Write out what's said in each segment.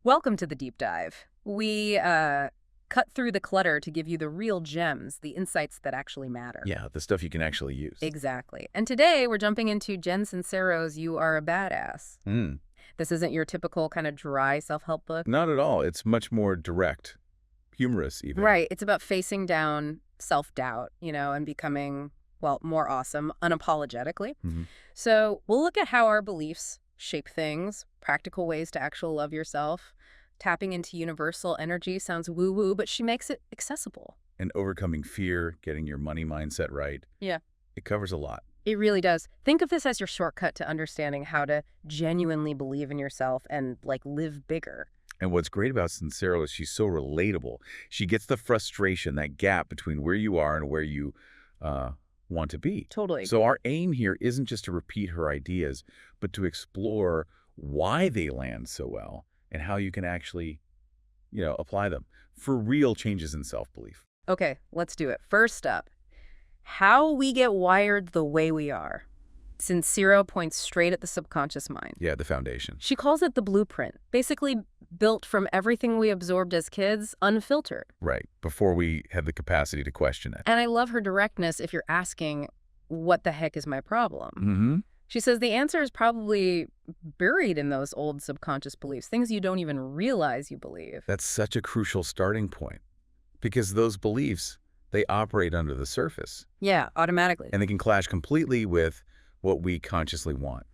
Welcome to the deep dive. We cut through the clutter to give you the real gems, the insights that actually matter. Yeah, the stuff you can actually use. Exactly. And today we're jumping into Jen Sincero's You Are a Badass. Mm. This isn't your typical kind of dry self-help book. Not at all. It's much more direct, humorous even. Right. It's about facing down self-doubt, and becoming, well, more awesome unapologetically. Mm-hmm. So we'll look at how our beliefs shape things, practical ways to actually love yourself. Tapping into universal energy sounds woo-woo, but she makes it accessible. And overcoming fear, getting your money mindset right. Yeah. It covers a lot. It really does. Think of this as your shortcut to understanding how to genuinely believe in yourself and, live bigger. And what's great about Sincero is she's so relatable. She gets the frustration, that gap between where you are and where you want to be. Totally. So our aim here isn't just to repeat her ideas, but to explore why they land so well and how you can actually, apply them for real changes in self-belief. Okay, let's do it. First up, how we get wired the way we are. Sincero points straight at the subconscious mind. Yeah, the foundation. She calls it the blueprint, basically built from everything we absorbed as kids, unfiltered. Right, before we had the capacity to question it. And I love her directness if you're asking, what the heck is my problem? Mm-hmm. She says the answer is probably buried in those old subconscious beliefs, things you don't even realize you believe. That's such a crucial starting point because those beliefs, they operate under the surface. Yeah, automatically. And they can clash completely with what we consciously want.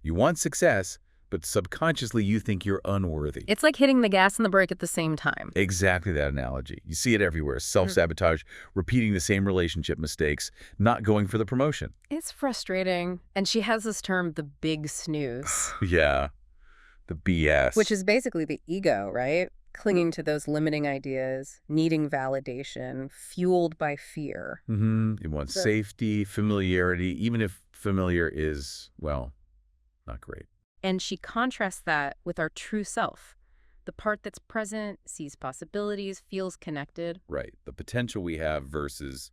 You want success, but subconsciously you think you're unworthy. It's like hitting the gas and the brake at the same time. Exactly that analogy. You see it everywhere. Self-sabotage, repeating the same relationship mistakes, not going for the promotion. It's frustrating. And she has this term, the big snooze. Yeah, the BS. Which is basically the ego, right? Clinging to those limiting ideas, needing validation, fueled by fear. Mm-hmm. You want safety, familiarity, even if familiar is, well, not great. And she contrasts that with our true self, the part that's present, sees possibilities, feels connected. Right. The potential we have versus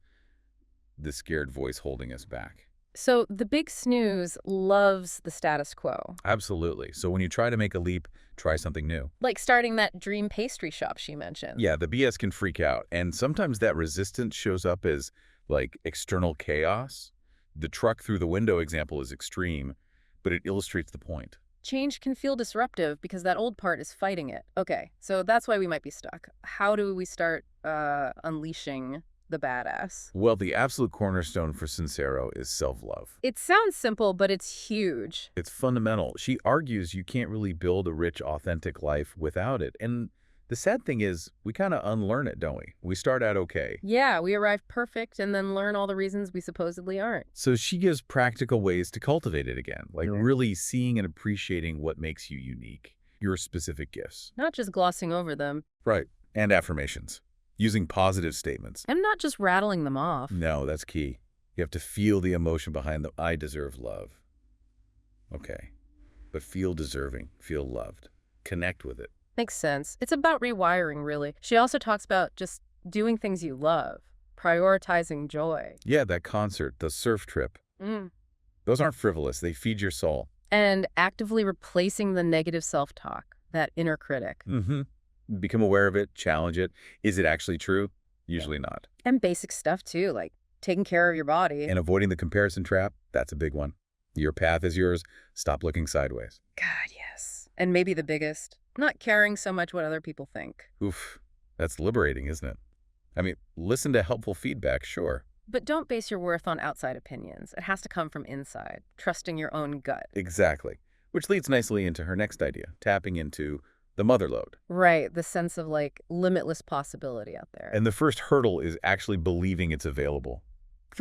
the scared voice holding us back. So the big snooze loves the status quo. Absolutely. So when you try to make a leap, try something new. Like starting that dream pastry shop she mentioned. Yeah, the BS can freak out. And sometimes that resistance shows up as external chaos. The truck through the window example is extreme, but it illustrates the point. Change can feel disruptive because that old part is fighting it. Okay, so that's why we might be stuck. How do we start unleashing the badass? Well, the absolute cornerstone for Sincero is self-love. It sounds simple, but it's huge. It's fundamental. She argues you can't really build a rich, authentic life without it. And the sad thing is, we kind of unlearn it, don't we? We start out okay. Yeah, we arrive perfect and then learn all the reasons we supposedly aren't. So she gives practical ways to cultivate it again, really seeing and appreciating what makes you unique, your specific gifts. Not just glossing over them. Right. And affirmations. Using positive statements. And not just rattling them off. No, that's key. You have to feel the emotion behind the I deserve love. Okay. But feel deserving, feel loved. Connect with it. Makes sense. It's about rewiring, really. She also talks about just doing things you love, prioritizing joy. Yeah, that concert, the surf trip. Those aren't frivolous. They feed your soul. And actively replacing the negative self-talk, that inner critic. Mm-hmm. Become aware of it, challenge it. Is it actually true? Usually not. And basic stuff, too, like taking care of your body. And avoiding the comparison trap, that's a big one. Your path is yours. Stop looking sideways. God, yes. And maybe the biggest, not caring so much what other people think. Oof, that's liberating, isn't it? I mean, listen to helpful feedback, sure. But don't base your worth on outside opinions. It has to come from inside, trusting your own gut. Exactly. Which leads nicely into her next idea, tapping into the mother lode. Right, the sense of limitless possibility out there. And the first hurdle is actually believing it's available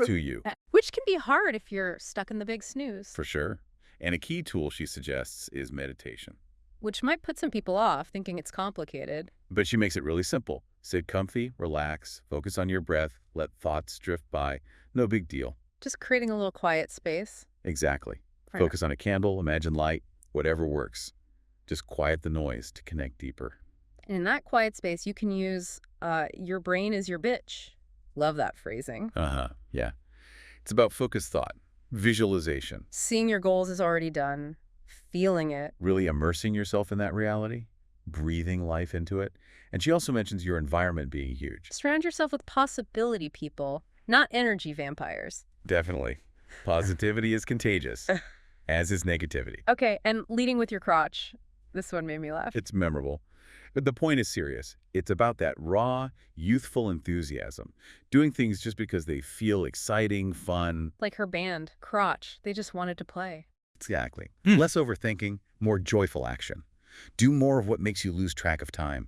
to you. Which can be hard if you're stuck in the big snooze. For sure. And a key tool she suggests is meditation. Which might put some people off, thinking it's complicated. But she makes it really simple. Sit comfy, relax, focus on your breath, let thoughts drift by. No big deal. Just creating a little quiet space. Exactly. Focus on a candle, imagine light, whatever works. Just quiet the noise to connect deeper. And in that quiet space, you can use your brain as your bitch. Love that phrasing. Yeah. It's about focused thought, visualization. Seeing your goals is already done, feeling it. Really immersing yourself in that reality. breathing life into it. And she also mentions your environment being huge. Surround yourself with possibility people, not energy vampires. Definitely. Positivity is contagious, as is negativity. Okay, and leading with your crotch. This one made me laugh. It's memorable. But the point is serious. It's about that raw, youthful enthusiasm, doing things just because they feel exciting, fun. Like her band, Crotch. They just wanted to play. Exactly. Less overthinking, more joyful action. Do more of what makes you lose track of time.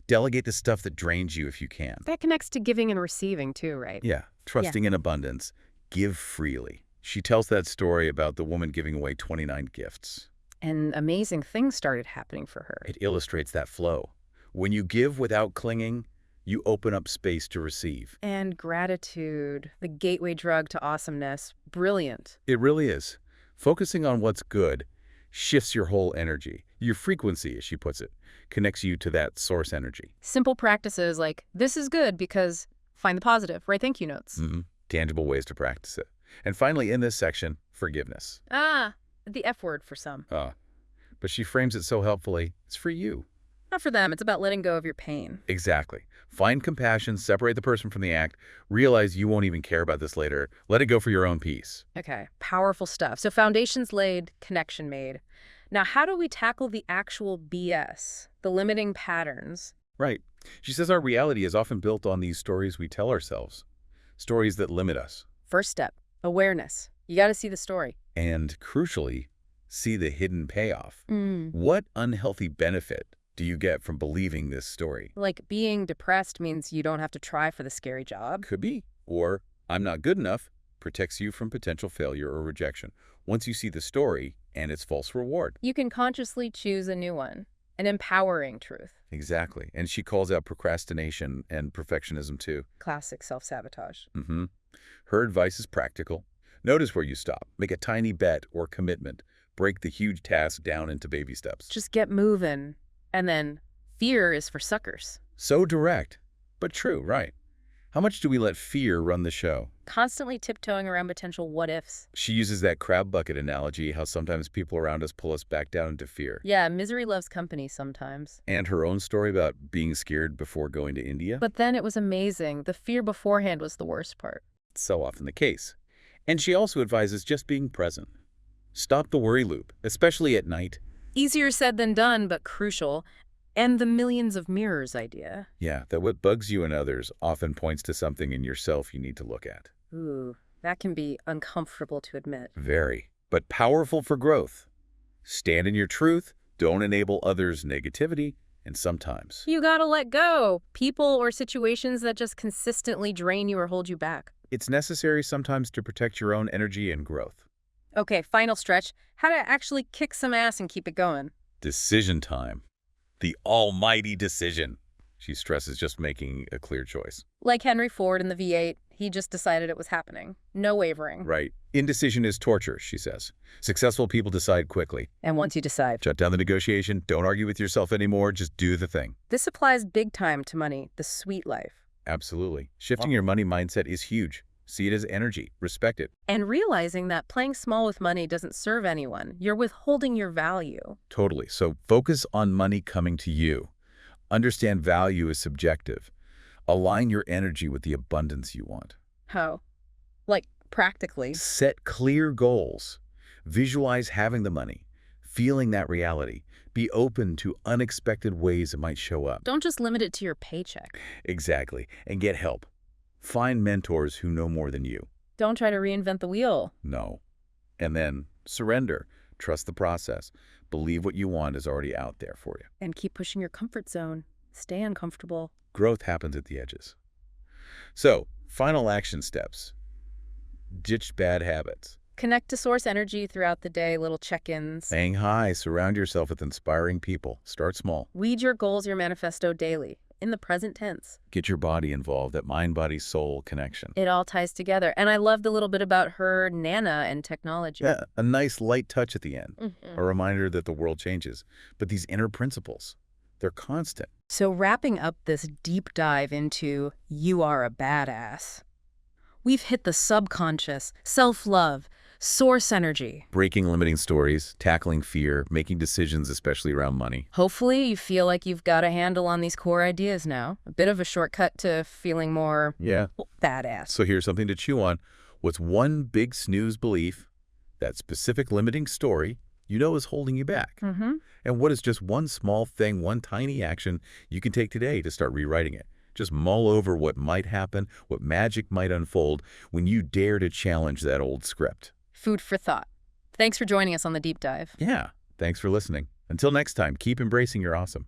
Delegate the stuff that drains you if you can. That connects to giving and receiving too, right? Yeah. Trusting in abundance. Give freely. She tells that story about the woman giving away 29 gifts. And amazing things started happening for her. It illustrates that flow. When you give without clinging, you open up space to receive. And gratitude, the gateway drug to awesomeness. Brilliant. It really is. Focusing on what's good shifts your whole energy. Your frequency, as she puts it, connects you to that source energy. Simple practices like, this is good because find the positive, write thank you notes. Tangible ways to practice it. And finally, in this section, forgiveness. The F word for some. But she frames it so helpfully. It's for you. Not for them. It's about letting go of your pain. Exactly. Find compassion, separate the person from the act, realize you won't even care about this later, let it go for your own peace. Okay, powerful stuff. So foundations laid, connection made. Now, how do we tackle the actual BS, the limiting patterns? Right. She says our reality is often built on these stories we tell ourselves, stories that limit us. First step, awareness. You got to see the story. And crucially, see the hidden payoff. What unhealthy benefit do you get from believing this story? Like being depressed means you don't have to try for the scary job. Could be. Or I'm not good enough protects you from potential failure or rejection. Once you see the story and its false reward. You can consciously choose a new one, an empowering truth. Exactly. And she calls out procrastination and perfectionism too. Classic self-sabotage. Her advice is practical. Notice where you stop. Make a tiny bet or commitment. Break the huge task down into baby steps. Just get moving. And then fear is for suckers. So direct, but true, right? How much do we let fear run the show? Constantly tiptoeing around potential what-ifs. She uses that crab bucket analogy, how sometimes people around us pull us back down into fear. Yeah, misery loves company sometimes. And her own story about being scared before going to India? But then it was amazing. The fear beforehand was the worst part. It's so often the case. And she also advises just being present. Stop the worry loop, especially at night. Easier said than done, but crucial. And the millions of mirrors idea. Yeah, that what bugs you in others often points to something in yourself you need to look at. Ooh, that can be uncomfortable to admit. Very, but powerful for growth. Stand in your truth, don't enable others' negativity, and sometimes You gotta let go. People or situations that just consistently drain you or hold you back. it's necessary sometimes to protect your own energy and growth. Okay, final stretch. How to actually kick some ass and keep it going. Decision time. The almighty decision. She stresses just making a clear choice. Like Henry Ford in the V8, he just decided it was happening. No wavering. Right. Indecision is torture, she says. Successful people decide quickly. And once you decide. Shut down the negotiation. Don't argue with yourself anymore. Just do the thing. This applies big time to money, the sweet life. Absolutely. Shifting your money mindset is huge. See it as energy. Respect it. And realizing that playing small with money doesn't serve anyone. You're withholding your value. Totally. So focus on money coming to you. Understand value is subjective. Align your energy with the abundance you want. How? Like, practically. Set clear goals. Visualize having the money, feeling that reality. Be open to unexpected ways it might show up. Don't just limit it to your paycheck. Exactly. And get help. Find mentors who know more than you. Don't try to reinvent the wheel. No. And then surrender. Trust the process. Believe what you want is already out there for you. And keep pushing your comfort zone. Stay uncomfortable. Growth happens at the edges. So, final action steps. Ditch bad habits. Connect to source energy throughout the day, little check-ins. Hang high. Surround yourself with inspiring people. Start small. Weed your goals, your manifesto daily, in the present tense. Get your body involved, that mind-body-soul connection. It all ties together. And I love the little bit about her Nana and technology. Yeah, a nice light touch at the end. A reminder that the world changes. But these inner principles, they're constant. So wrapping up this deep dive into You Are a Badass, we've hit the subconscious, self-love, Source energy. Breaking limiting stories, tackling fear, making decisions, especially around money. Hopefully you feel like you've got a handle on these core ideas now. A bit of a shortcut to feeling more badass. So here's something to chew on. What's one big snooze belief, that specific limiting story, you know is holding you back? And what is just one small thing, one tiny action you can take today to start rewriting it? Just mull over what might happen, what magic might unfold when you dare to challenge that old script. Food for thought. Thanks for joining us on the deep dive. Yeah, thanks for listening. Until next time, keep embracing your awesome.